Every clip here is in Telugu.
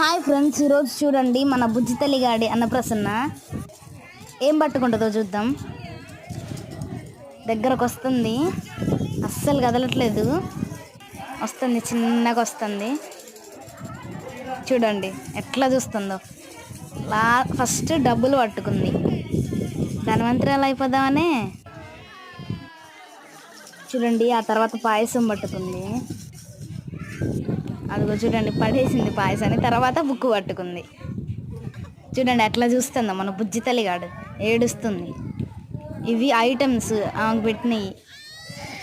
హాయ్ ఫ్రెండ్స్, ఈరోజు చూడండి మన బుజ్జి తల్లిగాడి అన్నప్రసన్న ఏం పట్టుకుంటుందో చూద్దాం. దగ్గరకు వస్తుంది, అస్సలు కదలట్లేదు. వస్తుంది, చిన్నగా వస్తుంది. చూడండి ఎట్లా చూస్తుందో. ఫస్ట్ డబ్బులు పట్టుకుంది, ధనవంతరాలు అయిపోదామనే. చూడండి ఆ తర్వాత పాయసం పట్టుకుంది. అదిగో చూడండి, పడేసింది పాయసాన్ని. తర్వాత బుక్ పట్టుకుంది. చూడండి ఎట్లా చూస్తుందో మన బుజ్జి తల్లిగాడు. ఏడుస్తుంది. ఇవి ఐటమ్స్ ఆమెకు పెట్టినవి.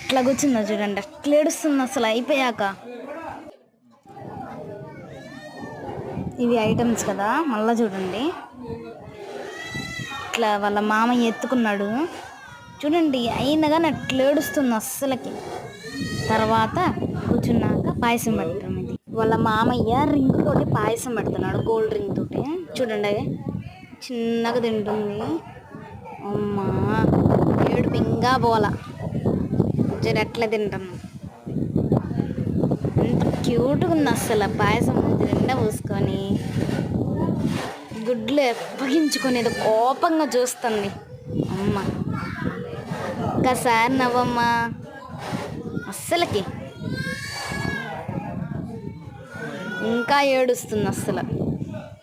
ఎట్లా కూర్చుందో చూడండి, అట్లా ఏడుస్తుంది అసలు అయిపోయాక. ఇవి ఐటమ్స్ కదా. మళ్ళీ చూడండి ఇట్లా వాళ్ళ మామయ్య ఎత్తుకున్నాడు. చూడండి అయినా కానీ అట్లా ఏడుస్తుంది అస్సలకి. తర్వాత కూర్చున్నాక పాయసం పెట్టడం. ఇది వాళ్ళ మామయ్య రింగ్ తోటి పాయసం పెడుతున్నాడు, గోల్డ్ రింగ్ తోటి. చూడండి చిన్నగా తింటుంది. అమ్మా ఏడుపు ఇంకా పోలా. జర ఎట్లా తింటాను, ఎంత క్యూట్గా ఉంది అస్సలు. పాయసం నిండా పూసుకొని గుడ్లు ఎప్పగించుకొని ఏదో కోపంగా చూస్తుంది. అమ్మ ఒక్కసారి నవ్వమ్మా. అస్సలకి ఇంకా ఏడుస్తుంది అస్సలు.